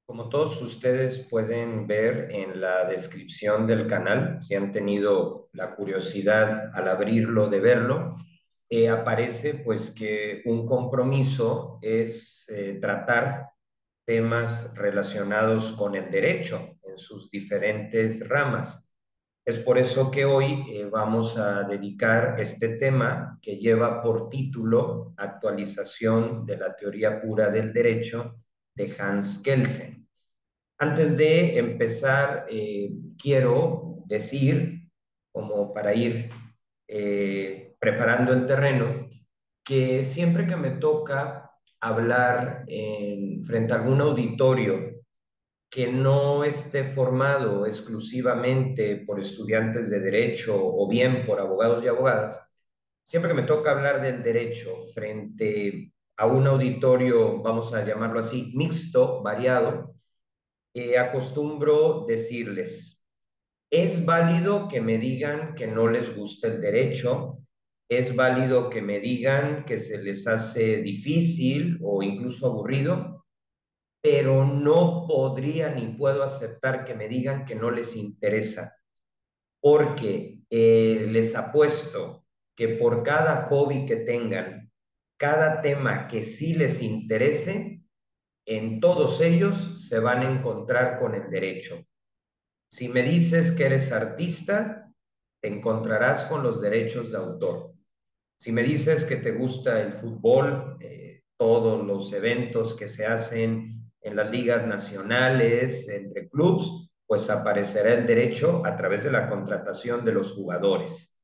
Como todos ustedes pueden ver en la descripción del canal, si han tenido la curiosidad al abrirlo de verlo, aparece pues que un compromiso es tratar temas relacionados con el derecho en sus diferentes ramas. Es por eso que hoy vamos a dedicar este tema que lleva por título Actualización de la teoría pura del derecho de Hans Kelsen. Antes de empezar, quiero decir, como para ir preparando el terreno, que siempre que me toca hablar frente a algún auditorio que no esté formado exclusivamente por estudiantes de derecho o bien por abogados y abogadas, siempre que me toca hablar del derecho frente a un auditorio, vamos a llamarlo así, mixto, variado, acostumbro decirles, es válido que me digan que no les gusta el derecho, es válido que me digan que se les hace difícil o incluso aburrido, pero no podría ni puedo aceptar que me digan que no les interesa, porque les apuesto que por cada hobby que tengan, cada tema que sí les interese, en todos ellos se van a encontrar con el derecho. Si me dices que eres artista, te encontrarás con los derechos de autor. Si me dices que te gusta el fútbol, todos los eventos que se hacen en las ligas nacionales, entre clubes, pues aparecerá el derecho a través de la contratación de los jugadores.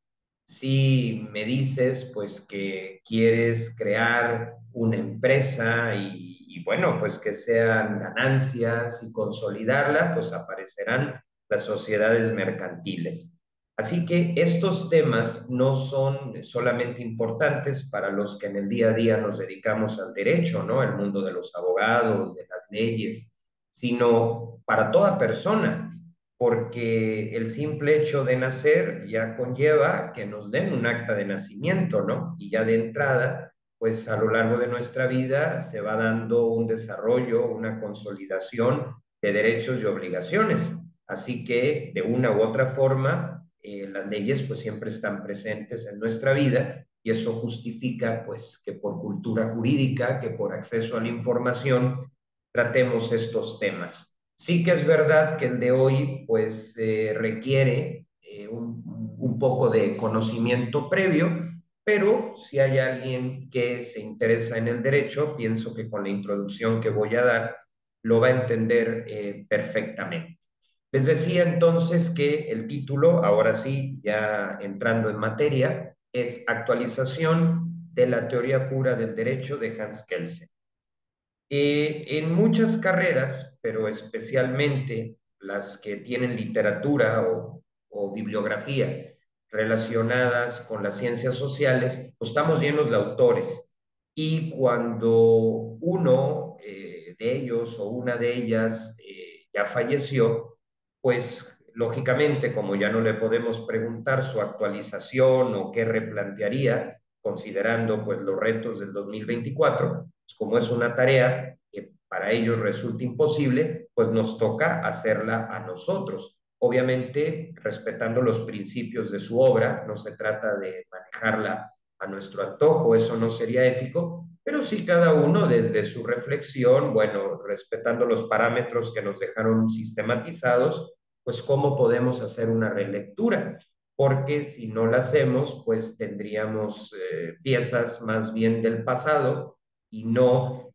Si me dices pues que quieres crear una empresa y bueno, pues que sean ganancias y consolidarla, pues aparecerán las sociedades mercantiles. Así que estos temas no son solamente importantes para los que en el día a día nos dedicamos al derecho, ¿no? El mundo de los abogados, de las leyes, sino para toda persona, porque el simple hecho de nacer ya conlleva que nos den un acta de nacimiento, ¿no? Y ya de entrada, pues a lo largo de nuestra vida se va dando un desarrollo, una consolidación de derechos y obligaciones. Así que de una u otra forma, las leyes pues siempre están presentes en nuestra vida y eso justifica pues que por cultura jurídica, que por acceso a la información, tratemos estos temas. Sí que es verdad que el de hoy pues requiere un poco de conocimiento previo, pero si hay alguien que se interesa en el derecho, pienso que con la introducción que voy a dar lo va a entender perfectamente. Les decía entonces que el título, ahora sí, ya entrando en materia, es Actualización de la teoría pura del derecho de Hans Kelsen. En muchas carreras, pero especialmente las que tienen literatura o bibliografía relacionadas con las ciencias sociales, pues estamos llenos de autores. Y cuando uno de ellos o una de ellas ya falleció, pues lógicamente, como ya no le podemos preguntar su actualización o qué replantearía, considerando pues los retos del 2024, pues, como es una tarea que para ellos resulta imposible, pues nos toca hacerla a nosotros. Obviamente, respetando los principios de su obra, no se trata de manejarla a nuestro antojo, eso no sería ético, pero sí cada uno desde su reflexión, bueno, respetando los parámetros que nos dejaron sistematizados, pues cómo podemos hacer una relectura, porque si no la hacemos, pues tendríamos piezas más bien del pasado y no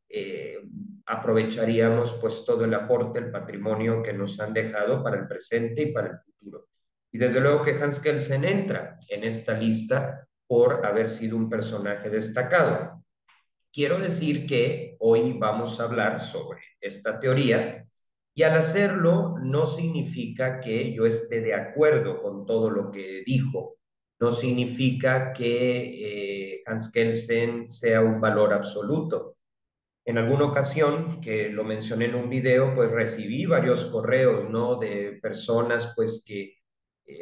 aprovecharíamos pues todo el aporte, el patrimonio que nos han dejado para el presente y para el futuro. Y desde luego que Hans Kelsen entra en esta lista por haber sido un personaje destacado. Quiero decir que hoy vamos a hablar sobre esta teoría y al hacerlo no significa que yo esté de acuerdo con todo lo que dijo, no significa que Hans Kelsen sea un valor absoluto. En alguna ocasión, que lo mencioné en un video, pues recibí varios correos, ¿no? De personas, pues que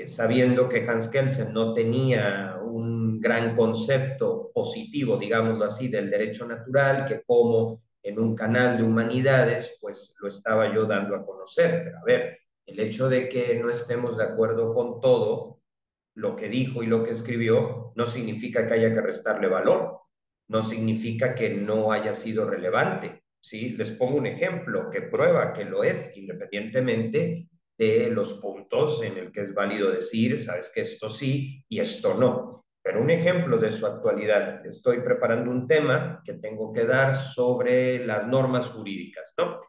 sabiendo que Hans Kelsen no tenía un gran concepto positivo, digámoslo así, del derecho natural, que cómo en un canal de humanidades, pues lo estaba yo dando a conocer. Pero a ver, el hecho de que no estemos de acuerdo con todo lo que dijo y lo que escribió, no significa que haya que restarle valor, no significa que no haya sido relevante. ¿Sí? Les pongo un ejemplo que prueba que lo es, independientemente de los puntos en el que es válido decir, sabes que esto sí y esto no. Pero un ejemplo de su actualidad, estoy preparando un tema que tengo que dar sobre las normas jurídicas, ¿no?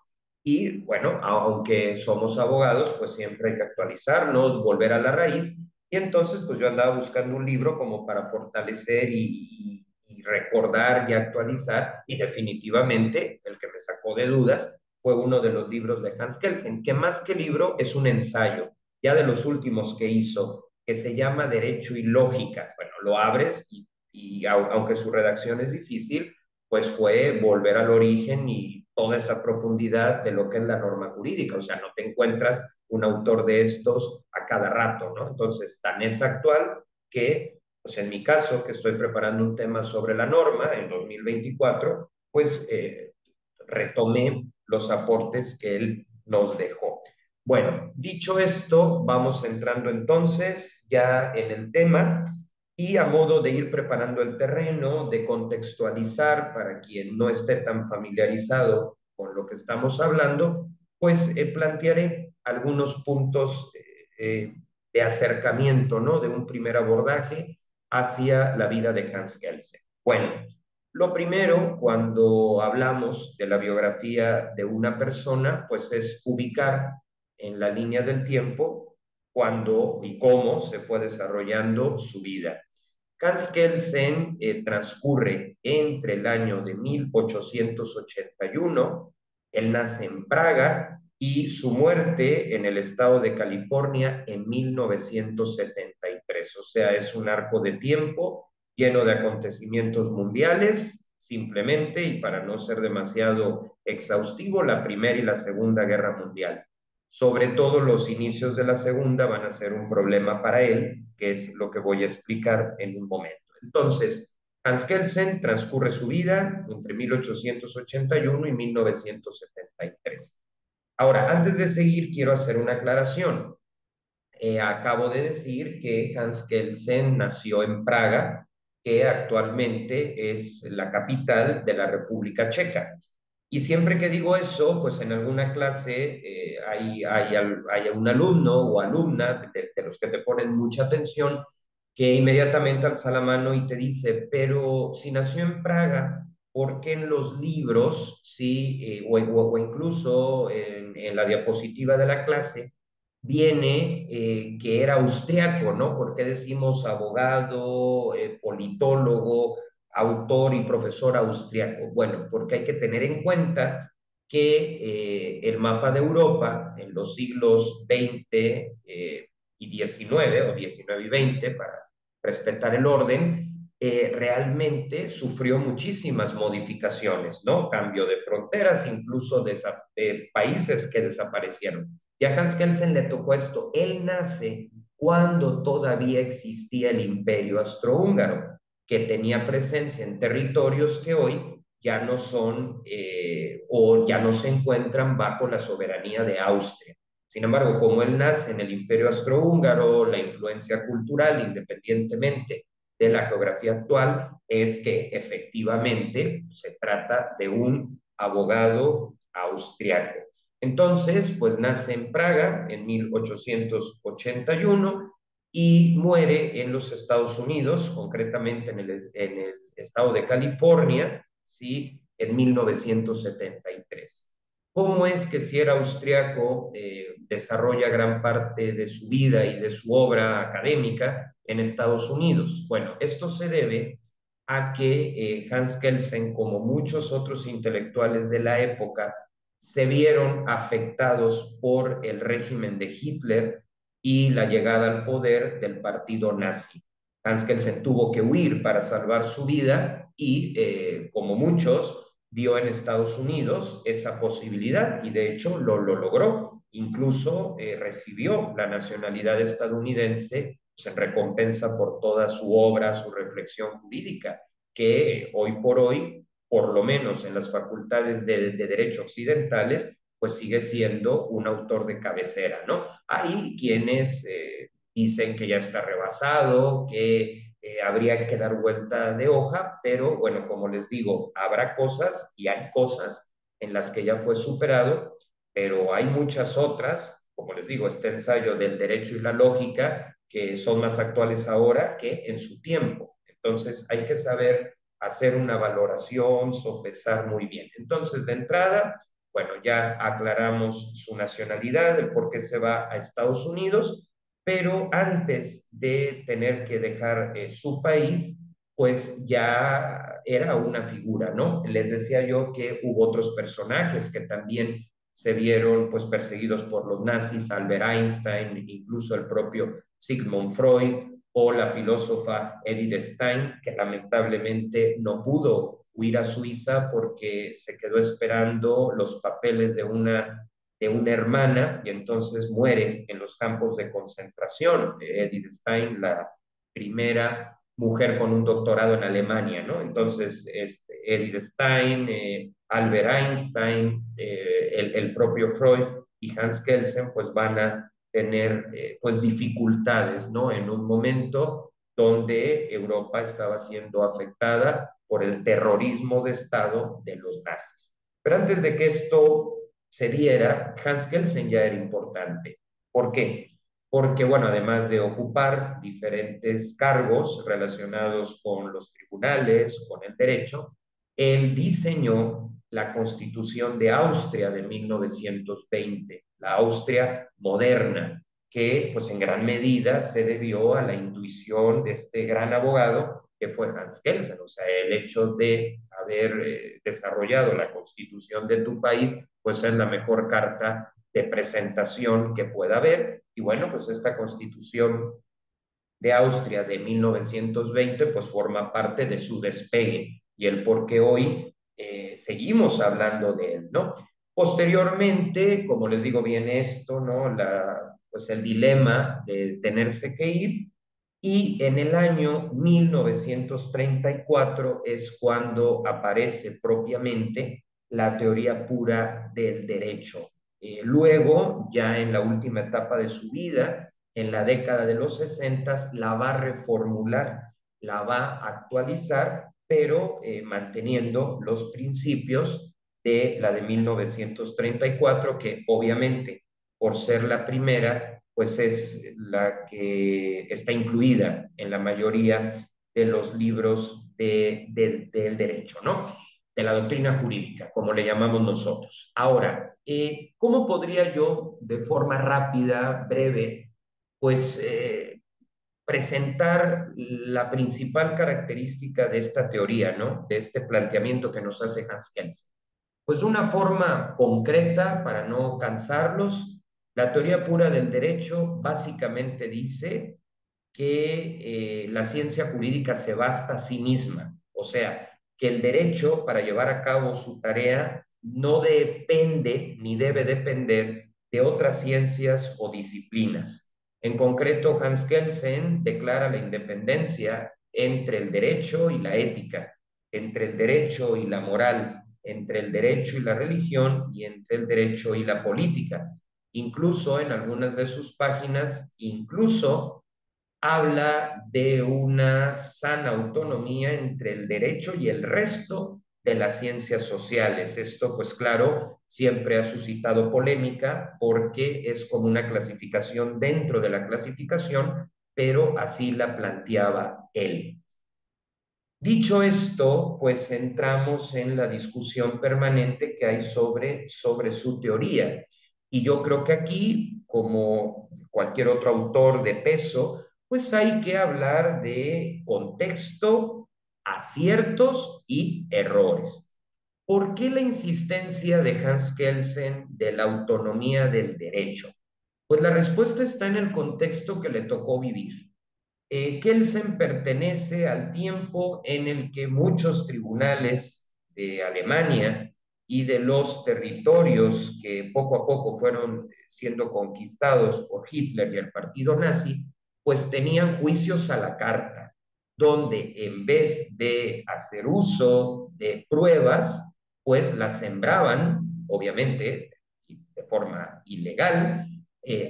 Y bueno, aunque somos abogados, pues siempre hay que actualizarnos, volver a la raíz. Y entonces, pues yo andaba buscando un libro como para fortalecer y recordar y actualizar. Y definitivamente el que me sacó de dudas fue uno de los libros de Hans Kelsen, que más que libro es un ensayo, ya de los últimos que hizo, que se llama Derecho y Lógica. Bueno, lo abres y aunque su redacción es difícil, pues fue volver al origen y toda esa profundidad de lo que es la norma jurídica. O sea, no te encuentras un autor de estos a cada rato, ¿no? Entonces, tan es actual que, pues en mi caso, que estoy preparando un tema sobre la norma en 2024, pues retomé los aportes que él nos dejó. Bueno, dicho esto, vamos entrando entonces ya en el tema y a modo de ir preparando el terreno, de contextualizar para quien no esté tan familiarizado con lo que estamos hablando, pues plantearé algunos puntos de acercamiento, ¿no? De un primer abordaje hacia la vida de Hans Kelsen. Bueno, lo primero, cuando hablamos de la biografía de una persona, pues es ubicar en la línea del tiempo cuándo y cómo se fue desarrollando su vida. Hans Kelsen transcurre entre el año de 1881, él nace en Praga y su muerte en el estado de California en 1973. O sea, es un arco de tiempo lleno de acontecimientos mundiales, simplemente, y para no ser demasiado exhaustivo, la Primera y la Segunda Guerra Mundial. Sobre todo los inicios de la segunda van a ser un problema para él, que es lo que voy a explicar en un momento. Entonces, Hans Kelsen transcurre su vida entre 1881 y 1973. Ahora, antes de seguir, quiero hacer una aclaración. Acabo de decir que Hans Kelsen nació en Praga, que actualmente es la capital de la República Checa. Y siempre que digo eso, pues en alguna clase hay un alumno o alumna de los que te ponen mucha atención que inmediatamente alza la mano y te dice, pero si nació en Praga, ¿por qué en los libros, sí, o incluso en la diapositiva de la clase, viene que era austriaco, ¿no? ¿Por qué decimos abogado, politólogo, autor y profesor austriaco? Bueno, porque hay que tener en cuenta que el mapa de Europa en los siglos XX y XIX, o XIX y XX, para respetar el orden, realmente sufrió muchísimas modificaciones, ¿no? Cambio de fronteras, incluso de países que desaparecieron. Y a Hans Kelsen le tocó esto. Él nace cuando todavía existía el imperio austrohúngaro, que tenía presencia en territorios que hoy ya no son o ya no se encuentran bajo la soberanía de Austria. Sin embargo, como él nace en el imperio austrohúngaro, la influencia cultural, independientemente de la geografía actual, es que efectivamente se trata de un abogado austriaco. Entonces, pues nace en Praga en 1881 y muere en los Estados Unidos, concretamente en el estado de California, ¿sí? En 1973. ¿Cómo es que si era austriaco desarrolla gran parte de su vida y de su obra académica en Estados Unidos? Bueno, esto se debe a que Hans Kelsen, como muchos otros intelectuales de la época, se vieron afectados por el régimen de Hitler y la llegada al poder del partido nazi. Hans Kelsen tuvo que huir para salvar su vida y, como muchos, vio en Estados Unidos esa posibilidad y de hecho lo logró. Incluso recibió la nacionalidad estadounidense pues, en recompensa por toda su obra, su reflexión jurídica, que hoy por hoy por lo menos en las facultades de Derecho occidentales, pues sigue siendo un autor de cabecera, ¿no? Hay quienes dicen que ya está rebasado, que habría que dar vuelta de hoja, pero bueno, como les digo, habrá cosas y hay cosas en las que ya fue superado, pero hay muchas otras, como les digo, este ensayo del derecho y la lógica, que son más actuales ahora que en su tiempo. Entonces hay que saber hacer una valoración, sopesar muy bien. Entonces, de entrada, bueno, ya aclaramos su nacionalidad, el por qué se va a Estados Unidos, pero antes de tener que dejar su país, pues ya era una figura, ¿no? Les decía yo que hubo otros personajes que también se vieron pues perseguidos por los nazis, Albert Einstein, incluso el propio Sigmund Freud o la filósofa Edith Stein, que lamentablemente no pudo huir a Suiza porque se quedó esperando los papeles de una hermana y entonces muere en los campos de concentración. Edith Stein, la primera mujer con un doctorado en Alemania, ¿no? Entonces, Edith Stein, Albert Einstein, el propio Freud y Hans Kelsen, pues van a tener pues dificultades, ¿no? En un momento donde Europa estaba siendo afectada por el terrorismo de Estado de los nazis. Pero antes de que esto se diera, Hans Kelsen ya era importante. ¿Por qué? Porque, bueno, además de ocupar diferentes cargos relacionados con los tribunales, con el derecho, él diseñó la Constitución de Austria de 1920, la Austria moderna, que pues en gran medida se debió a la intuición de este gran abogado que fue Hans Kelsen. O sea, el hecho de haber desarrollado la Constitución de tu país, pues es la mejor carta de presentación que pueda haber. Y bueno, pues esta Constitución de Austria de 1920, pues forma parte de su despegue y el por qué hoy seguimos hablando de él, ¿no? Posteriormente, como les digo bien esto, ¿no? Pues el dilema de tenerse que ir y en el año 1934 es cuando aparece propiamente la teoría pura del derecho. Luego, ya en la última etapa de su vida, en la década de los 60, la va a reformular, la va a actualizar, pero manteniendo los principios de la de 1934, que obviamente, por ser la primera, pues es la que está incluida en la mayoría de los libros del derecho, ¿no? De la doctrina jurídica, como le llamamos nosotros. Ahora, ¿cómo podría yo, de forma rápida, breve, pues presentar la principal característica de esta teoría, ¿no? De este planteamiento que nos hace Hans Kelsen? Pues de una forma concreta, para no cansarlos, la teoría pura del derecho básicamente dice que la ciencia jurídica se basta a sí misma, o sea, que el derecho para llevar a cabo su tarea no depende ni debe depender de otras ciencias o disciplinas. En concreto, Hans Kelsen declara la independencia entre el derecho y la ética, entre el derecho y la moral, entre el derecho y la religión y entre el derecho y la política. Incluso en algunas de sus páginas, incluso habla de una sana autonomía entre el derecho y el resto de las ciencias sociales. Esto, pues claro, siempre ha suscitado polémica porque es como una clasificación dentro de la clasificación, pero así la planteaba él. Dicho esto, pues entramos en la discusión permanente que hay sobre su teoría. Y yo creo que aquí, como cualquier otro autor de peso, pues hay que hablar de contexto, aciertos y errores. ¿Por qué la insistencia de Hans Kelsen de la autonomía del derecho? Pues la respuesta está en el contexto que le tocó vivir. Kelsen pertenece al tiempo en el que muchos tribunales de Alemania y de los territorios que poco a poco fueron siendo conquistados por Hitler y el partido nazi, pues tenían juicios a la carta. donde en vez de hacer uso de pruebas, pues las sembraban, obviamente, de forma ilegal,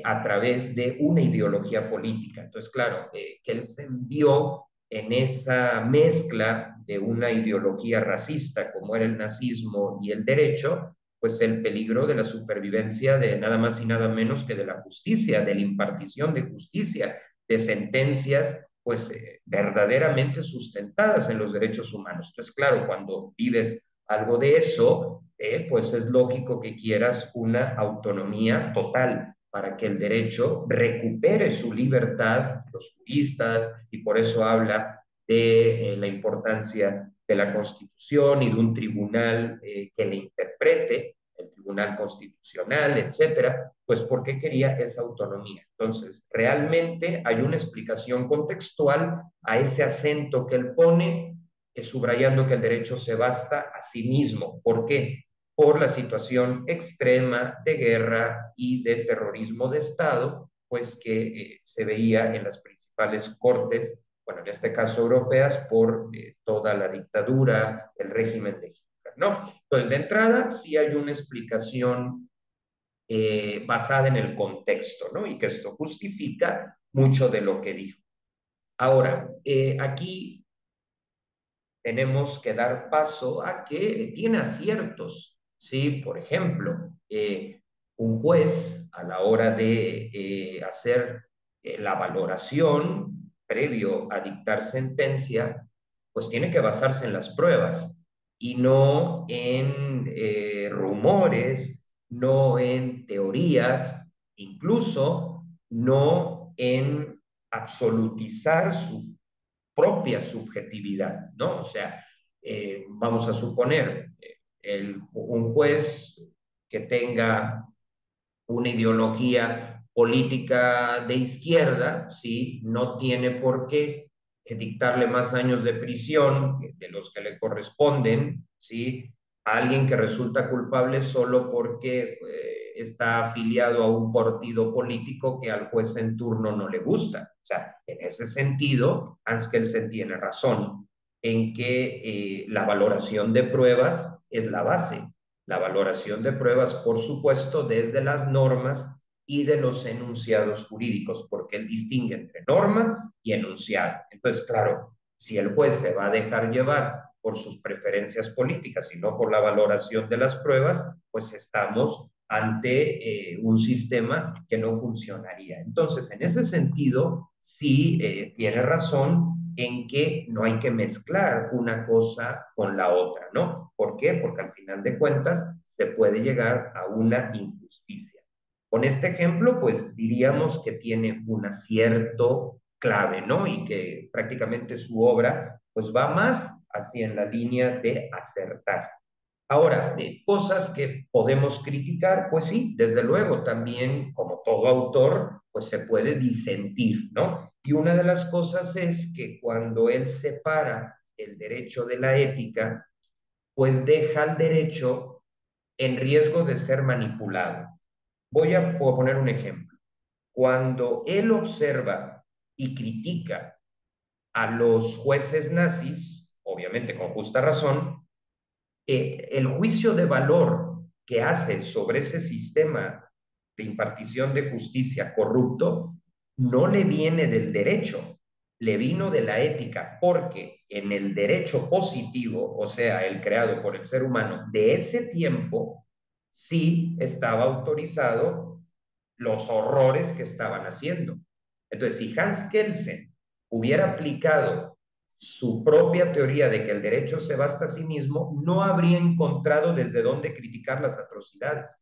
a través de una ideología política. Entonces, claro, que él se envió en esa mezcla de una ideología racista como era el nazismo y el derecho, pues el peligro de la supervivencia de nada más y nada menos que de la justicia, de la impartición de justicia, de sentencias pues verdaderamente sustentadas en los derechos humanos. Entonces, claro, cuando vives algo de eso, pues es lógico que quieras una autonomía total para que el derecho recupere su libertad, los juristas, y por eso habla de la importancia de la Constitución y de un tribunal que le interprete, el Tribunal Constitucional, etcétera, pues porque quería esa autonomía. Entonces, realmente hay una explicación contextual a ese acento que él pone, subrayando que el derecho se basta a sí mismo. ¿Por qué? Por la situación extrema de guerra y de terrorismo de Estado, pues que se veía en las principales cortes, bueno, en este caso europeas, por toda la dictadura, el régimen de Hitler, ¿no? Entonces, de entrada, sí hay una explicación basada en el contexto, ¿no? Y que esto justifica mucho de lo que dijo. Ahora, aquí tenemos que dar paso a que tiene aciertos, ¿sí? Por ejemplo, un juez a la hora de hacer la valoración previo a dictar sentencia, pues tiene que basarse en las pruebas y no en rumores, no en teorías, incluso no en absolutizar su propia subjetividad, ¿no? O sea, vamos a suponer, un juez que tenga una ideología política de izquierda, ¿sí? No tiene por qué dictarle más años de prisión de los que le corresponden, ¿sí? A alguien que resulta culpable solo porque está afiliado a un partido político que al juez en turno no le gusta. O sea, en ese sentido, Hans Kelsen tiene razón en que la valoración de pruebas es la base. La valoración de pruebas, por supuesto, desde las normas y de los enunciados jurídicos, porque él distingue entre norma y enunciado. Entonces, claro, si el juez se va a dejar llevar por sus preferencias políticas y no por la valoración de las pruebas, pues estamos ante un sistema que no funcionaría. Entonces, en ese sentido, sí tiene razón en que no hay que mezclar una cosa con la otra, ¿no? ¿Por qué? Porque al final de cuentas se puede llegar a una injusticia. Con este ejemplo, pues diríamos que tiene un acierto clave, ¿no? Y que prácticamente su obra, pues va más hacia en la línea de acertar. Ahora, cosas que podemos criticar, pues sí, desde luego, también como todo autor, pues se puede disentir, ¿no? Y una de las cosas es que cuando él separa el derecho de la ética, pues deja al derecho en riesgo de ser manipulado. Voy a poner un ejemplo. Cuando él observa y critica a los jueces nazis, obviamente con justa razón, el juicio de valor que hace sobre ese sistema de impartición de justicia corrupto no le viene del derecho, le vino de la ética, porque en el derecho positivo, o sea, el creado por el ser humano de ese tiempo, sí estaba autorizado los horrores que estaban haciendo. Entonces, si Hans Kelsen hubiera aplicado su propia teoría de que el derecho se basta a sí mismo, no habría encontrado desde dónde criticar las atrocidades,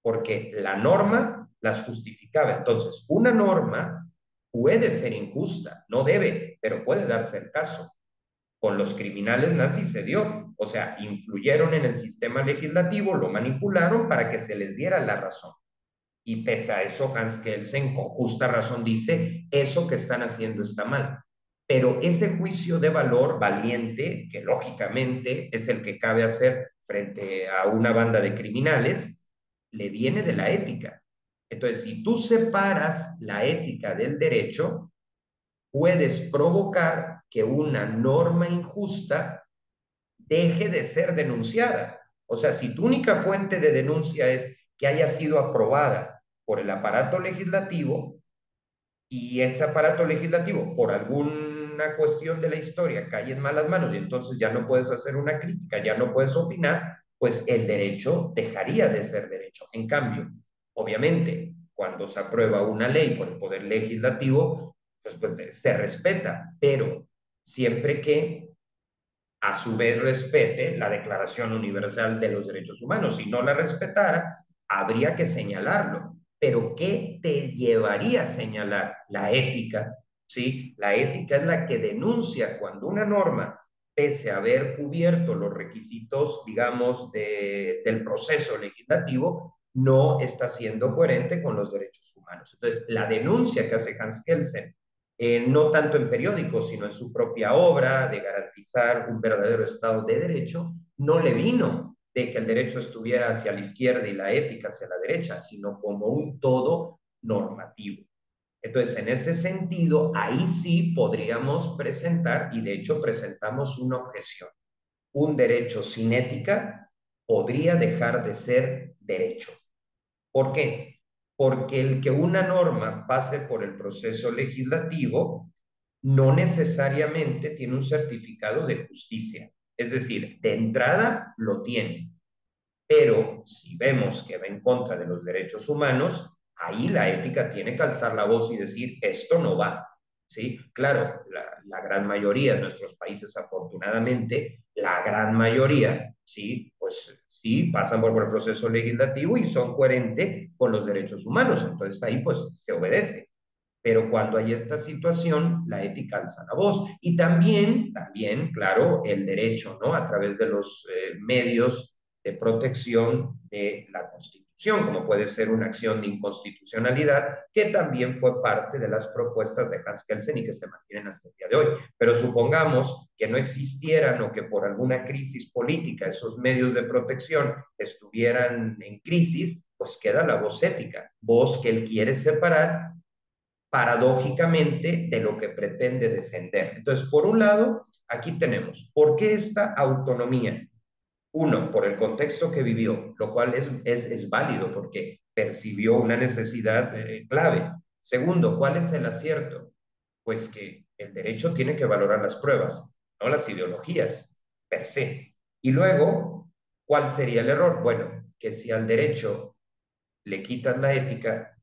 porque la norma las justificaba. Entonces, una norma puede ser injusta, no debe, pero puede darse el caso. Con los criminales nazis se dio, o sea, influyeron en el sistema legislativo, lo manipularon para que se les diera la razón. Y pese a eso, Hans Kelsen con justa razón dice, eso que están haciendo está mal. Pero ese juicio de valor valiente, que lógicamente es el que cabe hacer frente a una banda de criminales, le viene de la ética. Entonces, si tú separas la ética del derecho, puedes provocar que una norma injusta deje de ser denunciada. O sea, si tu única fuente de denuncia es que haya sido aprobada por el aparato legislativo, y ese aparato legislativo, por alguna cuestión de la historia, cae en malas manos y entonces ya no puedes hacer una crítica, ya no puedes opinar, pues el derecho dejaría de ser derecho. En cambio, obviamente, cuando se aprueba una ley por el Poder Legislativo, pues se respeta, pero siempre que a su vez respete la Declaración Universal de los Derechos Humanos. Si no la respetara, habría que señalarlo. Pero ¿qué te llevaría a señalar? La ética, ¿sí? La ética es la que denuncia cuando una norma, pese a haber cubierto los requisitos, digamos, del proceso legislativo, no está siendo coherente con los derechos humanos. Entonces, la denuncia que hace Hans Kelsen, no tanto en periódicos, sino en su propia obra de garantizar un verdadero Estado de Derecho, no le vino de que el derecho estuviera hacia la izquierda y la ética hacia la derecha, sino como un todo normativo. Entonces, en ese sentido, ahí sí podríamos presentar, y de hecho presentamos una objeción. Un derecho sin ética podría dejar de ser derecho. ¿Por qué? Porque el que una norma pase por el proceso legislativo no necesariamente tiene un certificado de justicia. Es decir, de entrada lo tiene, pero si vemos que va en contra de los derechos humanos, ahí la ética tiene que alzar la voz y decir, esto no va. ¿Sí? Claro, la gran mayoría de nuestros países, afortunadamente, la gran mayoría, ¿sí? Pues sí, pasan por el proceso legislativo y son coherentes con los derechos humanos. Entonces ahí pues se obedece. Pero cuando hay esta situación, la ética alza la voz. Y también, claro, el derecho, ¿no? A través de los medios de protección de la Constitución, como puede ser una acción de inconstitucionalidad, que también fue parte de las propuestas de Hans Kelsen y que se mantienen hasta el día de hoy. Pero supongamos que no existieran o que por alguna crisis política esos medios de protección estuvieran en crisis, pues queda la voz ética, voz que él quiere separar paradójicamente de lo que pretende defender. Entonces, por un lado, aquí tenemos, ¿por qué esta autonomía? Uno, por el contexto que vivió, lo cual es válido porque percibió una necesidad clave. Segundo, ¿cuál es el acierto? Pues que el derecho tiene que valorar las pruebas, no las ideologías per se. Y luego, ¿cuál sería el error? Bueno, que si al derecho le quitas la ética,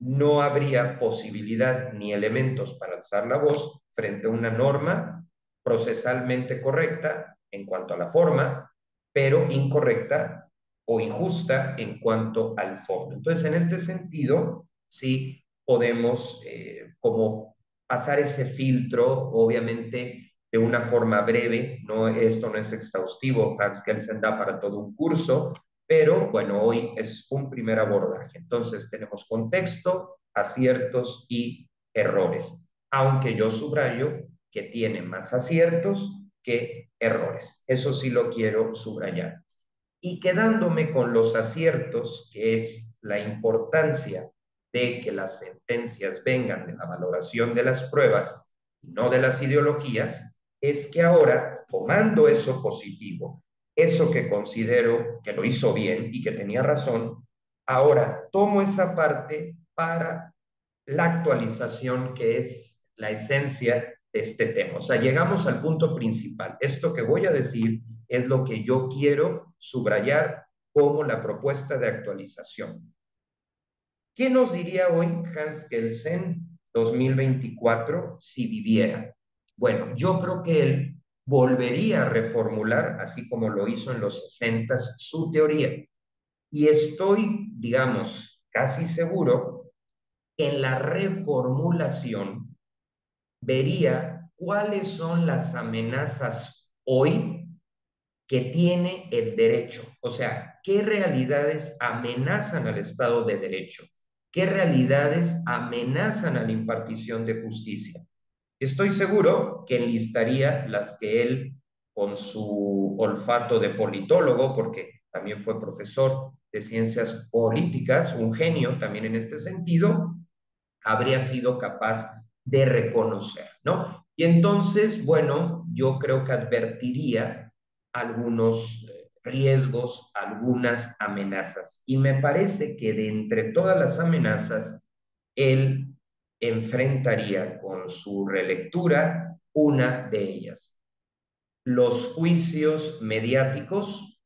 no habría posibilidad ni elementos para alzar la voz frente a una norma procesalmente correcta en cuanto a la forma, pero incorrecta o injusta en cuanto al fondo. Entonces, en este sentido, sí podemos como pasar ese filtro, obviamente de una forma breve, no, esto no es exhaustivo, Hans Kelsen da para todo un curso, pero bueno, hoy es un primer abordaje. Entonces tenemos contexto, aciertos y errores, aunque yo subrayo que tiene más aciertos que errores. Eso sí lo quiero subrayar. Y quedándome con los aciertos, que es la importancia de que las sentencias vengan de la valoración de las pruebas y no de las ideologías, es que ahora, tomando eso positivo, eso que considero que lo hizo bien y que tenía razón, ahora tomo esa parte para la actualización que es la esencia de este tema. O sea, llegamos al punto principal. Esto que voy a decir es lo que yo quiero subrayar como la propuesta de actualización. ¿Qué nos diría hoy Hans Kelsen 2024 si viviera? Bueno, yo creo que él volvería a reformular, así como lo hizo en los 60, su teoría. Y estoy, digamos, casi seguro que en la reformulación vería cuáles son las amenazas hoy que tiene el derecho. O sea, qué realidades amenazan al Estado de Derecho, qué realidades amenazan a la impartición de justicia. Estoy seguro que enlistaría las que él, con su olfato de politólogo, porque también fue profesor de ciencias políticas, un genio también en este sentido, habría sido capaz de reconocer, ¿no? Y entonces, bueno, yo creo que advertiría algunos riesgos, algunas amenazas. Y me parece que de entre todas las amenazas, él enfrentaría con su relectura una de ellas: los juicios mediáticos,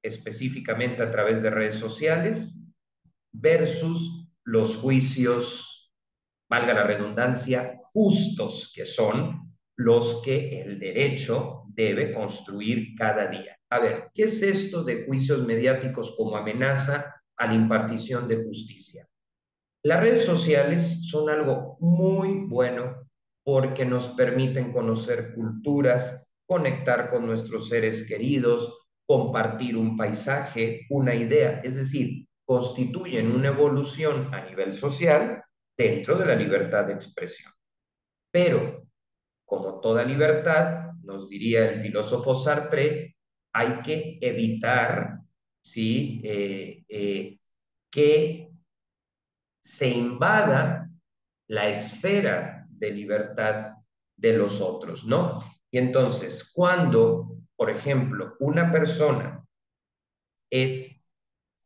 específicamente a través de redes sociales, versus los juicios, valga la redundancia, justos, que son los que el derecho debe construir cada día. A ver, ¿qué es esto de juicios mediáticos como amenaza a la impartición de justicia? Las redes sociales son algo muy bueno porque nos permiten conocer culturas, conectar con nuestros seres queridos, compartir un paisaje, una idea, es decir, constituyen una evolución a nivel social dentro de la libertad de expresión. Pero, como toda libertad, nos diría el filósofo Sartre, hay que evitar, ¿sí? Que se invada la esfera de libertad de los otros, ¿no? Y entonces, cuando, por ejemplo, una persona es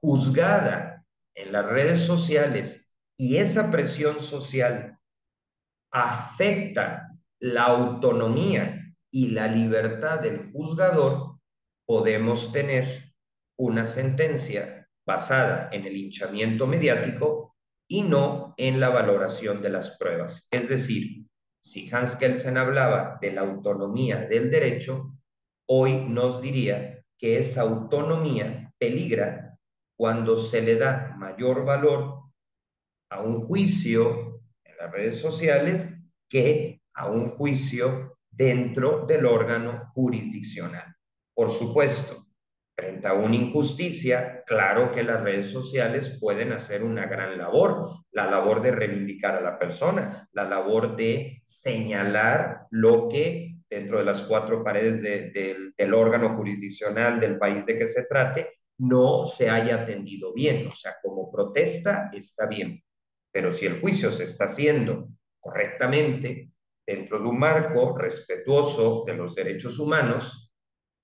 juzgada en las redes sociales y esa presión social afecta la autonomía y la libertad del juzgador, podemos tener una sentencia basada en el linchamiento mediático y no en la valoración de las pruebas. Es decir, si Hans Kelsen hablaba de la autonomía del derecho, hoy nos diría que esa autonomía peligra cuando se le da mayor valor a un juicio en las redes sociales que a un juicio dentro del órgano jurisdiccional. Por supuesto, frente a una injusticia, claro que las redes sociales pueden hacer una gran labor, la labor de reivindicar a la persona, la labor de señalar lo que dentro de las cuatro paredes del órgano jurisdiccional del país de que se trate no se haya atendido bien. O sea, como protesta está bien, pero si el juicio se está haciendo correctamente dentro de un marco respetuoso de los derechos humanos,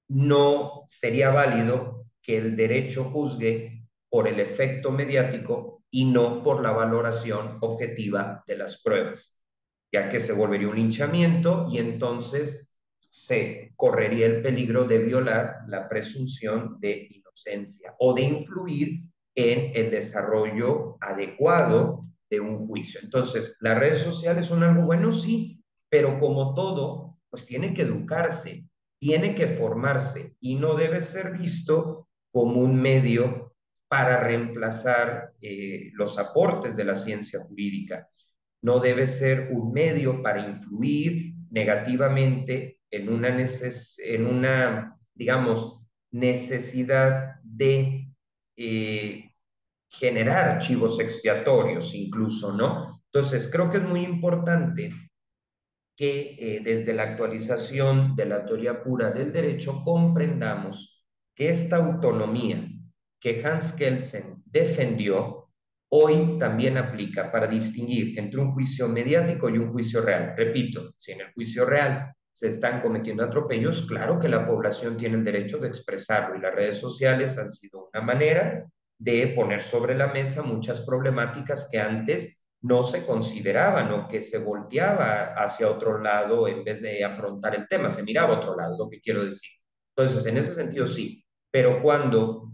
no sería válido que el derecho juzgue por el efecto mediático y no por la valoración objetiva de las pruebas, ya que se volvería un linchamiento y entonces se correría el peligro de violar la presunción de inocencia o de influir en el desarrollo adecuado de un juicio. Entonces, ¿las redes sociales son algo bueno? Sí, pero como todo, pues tiene que educarse, tiene que formarse y no debe ser visto como un medio para reemplazar los aportes de la ciencia jurídica. No debe ser un medio para influir negativamente en una digamos, necesidad de generar archivos expiatorios incluso, ¿no? Entonces, creo que es muy importante que desde la actualización de la teoría pura del derecho comprendamos que esta autonomía que Hans Kelsen defendió hoy también aplica para distinguir entre un juicio mediático y un juicio real. Repito, si en el juicio real se están cometiendo atropellos, claro que la población tiene el derecho de expresarlo y las redes sociales han sido una manera de poner sobre la mesa muchas problemáticas que antes no se consideraban o que se volteaba hacia otro lado en vez de afrontar el tema, se miraba a otro lado, lo que quiero decir. Entonces, en ese sentido sí, pero cuando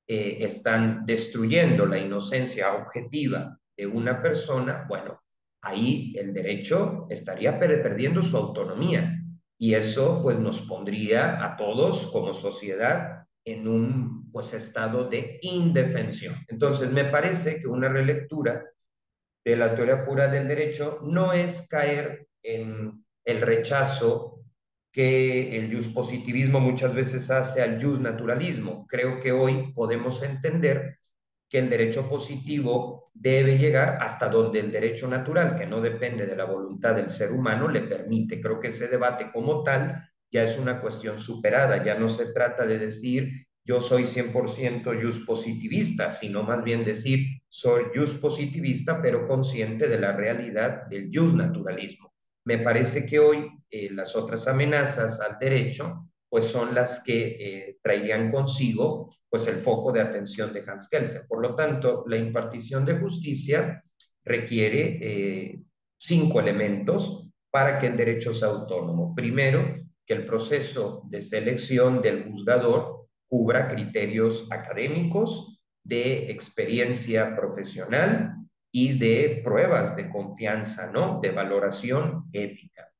están destruyendo la inocencia objetiva de una persona, bueno, ahí el derecho estaría perdiendo su autonomía y eso pues nos pondría a todos como sociedad en un pues estado de indefensión. Entonces me parece que una relectura de la teoría pura del derecho no es caer en el rechazo que el positivismo muchas veces hace al naturalismo. Creo que hoy podemos entender que el derecho positivo debe llegar hasta donde el derecho natural, que no depende de la voluntad del ser humano, le permite. Creo que ese debate como tal ya es una cuestión superada, ya no se trata de decir yo soy 100% positivista, sino más bien decir soy positivista, pero consciente de la realidad del naturalismo. Me parece que hoy las otras amenazas al derecho pues son las que traerían consigo pues el foco de atención de Hans Kelsen. Por lo tanto, la impartición de justicia requiere 5 elementos para que el derecho sea autónomo. Primero, que el proceso de selección del juzgador cubra criterios académicos, de experiencia profesional y de pruebas de confianza, ¿no? De valoración ética.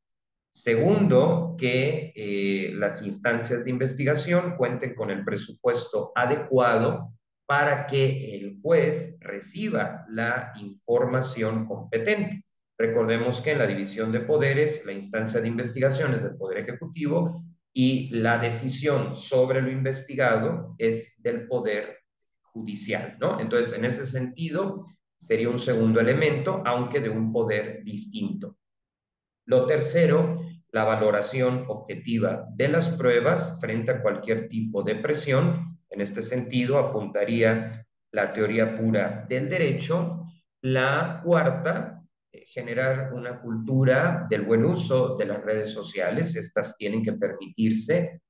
Segundo, que las instancias de investigación cuenten con el presupuesto adecuado para que el juez reciba la información competente. Recordemos que en la división de poderes, la instancia de investigación es del Poder Ejecutivo y la decisión sobre lo investigado es del Poder Judicial, ¿no? Entonces, en ese sentido, sería un segundo elemento, aunque de un poder distinto. Lo tercero, la valoración objetiva de las pruebas frente a cualquier tipo de presión. En este sentido, apuntaría la teoría pura del derecho. La cuarta, generar una cultura del buen uso de las redes sociales. Estas tienen que permitirse,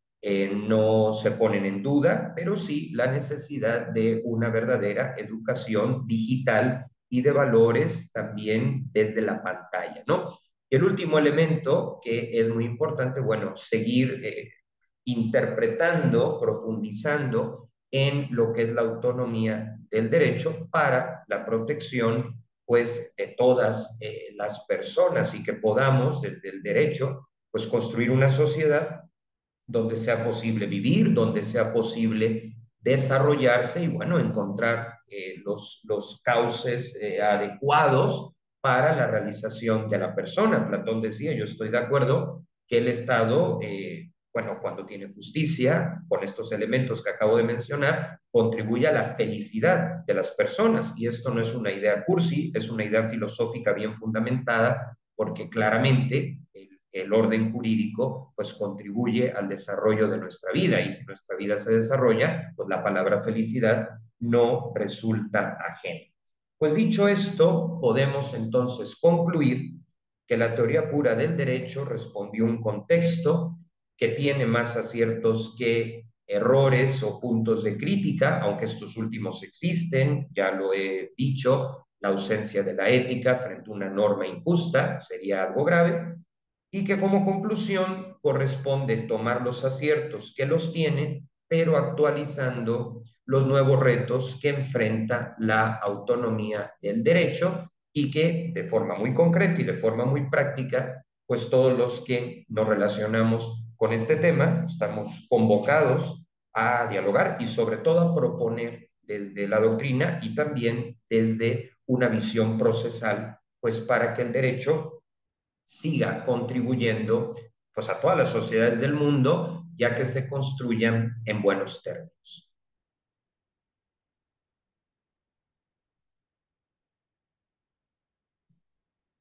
no se ponen en duda, pero sí la necesidad de una verdadera educación digital y de valores también desde la pantalla, ¿no? Y el último elemento que es muy importante, bueno, seguir interpretando, profundizando en lo que es la autonomía del derecho para la protección, pues, de todas las personas y que podamos, desde el derecho, pues, construir una sociedad donde sea posible vivir, donde sea posible desarrollarse y, bueno, encontrar los cauces adecuados para la realización de la persona. Platón decía, yo estoy de acuerdo que el Estado, bueno, cuando tiene justicia, con estos elementos que acabo de mencionar, contribuye a la felicidad de las personas. Y esto no es una idea cursi, es una idea filosófica bien fundamentada, porque claramente el orden jurídico pues contribuye al desarrollo de nuestra vida y si nuestra vida se desarrolla, pues la palabra felicidad no resulta ajena. Pues dicho esto, podemos entonces concluir que la teoría pura del derecho respondió a un contexto que tiene más aciertos que errores o puntos de crítica, aunque estos últimos existen, ya lo he dicho, la ausencia de la ética frente a una norma injusta sería algo grave, y que como conclusión corresponde tomar los aciertos que los tiene, pero actualizando los nuevos retos que enfrenta la autonomía del derecho y que de forma muy concreta y de forma muy práctica, pues todos los que nos relacionamos con este tema estamos convocados a dialogar y sobre todo a proponer desde la doctrina y también desde una visión procesal, pues para que el derecho siga contribuyendo pues a todas las sociedades del mundo, ya que se construyan en buenos términos.